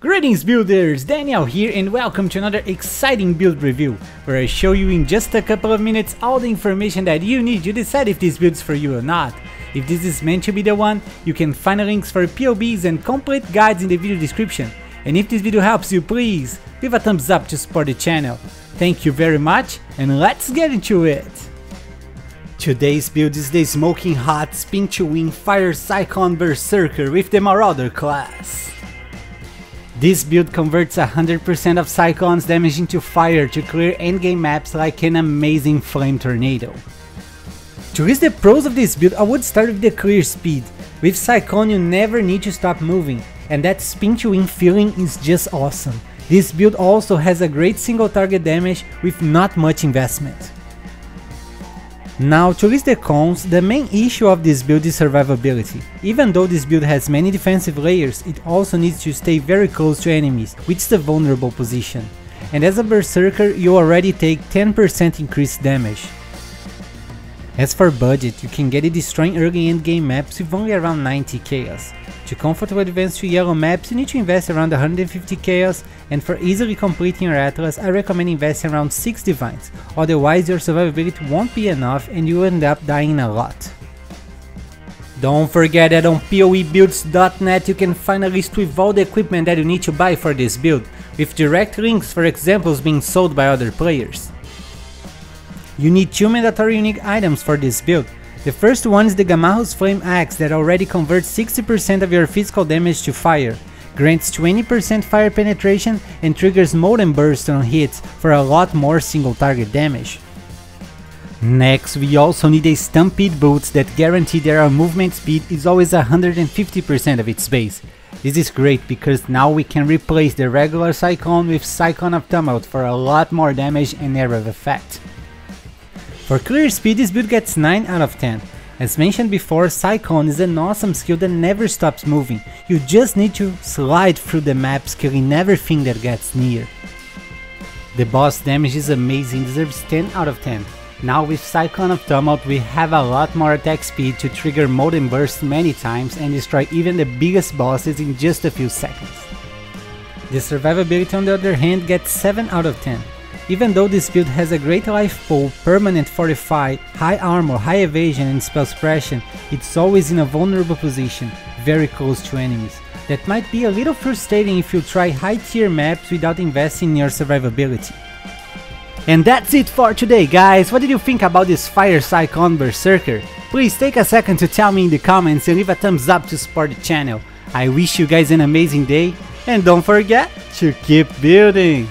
Greetings builders, Daniel here and welcome to another exciting build review, where I show you in just a couple of minutes all the information that you need to decide if this build's for you or not. If this is meant to be the one, you can find the links for POBs and complete guides in the video description. And if this video helps you, please leave a thumbs up to support the channel. Thank you very much and let's get into it! Today's build is the smoking hot spin to win fire CYCLONE Berserker with the Marauder class. This build converts 100% of Cyclone's damage into fire to clear endgame maps like an amazing flame tornado. To list the pros of this build, I would start with the clear speed. With Cyclone you never need to stop moving, and that spin to win feeling is just awesome. This build also has a great single target damage with not much investment. Now to list the cons, the main issue of this build is survivability. Even though this build has many defensive layers, it also needs to stay very close to enemies, which is a vulnerable position. And as a berserker, you already take 10% increased damage. As for budget, you can get it destroying early endgame maps with only around 90 chaos. To comfortably advance to yellow maps, you need to invest around 150 chaos, and for easily completing your atlas, I recommend investing around 6 divines, otherwise your survivability won't be enough and you'll end up dying a lot. Don't forget that on PoEbuilds.net you can find a list with all the equipment that you need to buy for this build, with direct links for examples being sold by other players. You need 2 mandatory unique items for this build. The first one is the Gamarru's Flame Axe that already converts 60% of your physical damage to fire, grants 20% fire penetration and triggers Molten Burst on hits for a lot more single target damage. Next, we also need a Stampede Boots that guarantee that our movement speed is always 150% of its base. This is great because now we can replace the regular Cyclone with Cyclone of Tumult for a lot more damage and area of effect. For clear speed, this build gets 9 out of 10. As mentioned before, Cyclone is an awesome skill that never stops moving. You just need to slide through the maps, killing everything that gets near. The boss damage is amazing, deserves 10 out of 10. Now with Cyclone of Tumult we have a lot more attack speed to trigger Molten Burst many times and destroy even the biggest bosses in just a few seconds. The survivability on the other hand gets 7 out of 10. Even though this build has a great life pool, permanent fortify, high armor, high evasion and spell suppression, it's always in a vulnerable position, very close to enemies. That might be a little frustrating if you try high tier maps without investing in your survivability. And that's it for today guys, what did you think about this fire CYCLONE Berserker? Please take a second to tell me in the comments and leave a thumbs up to support the channel. I wish you guys an amazing day and don't forget to keep building!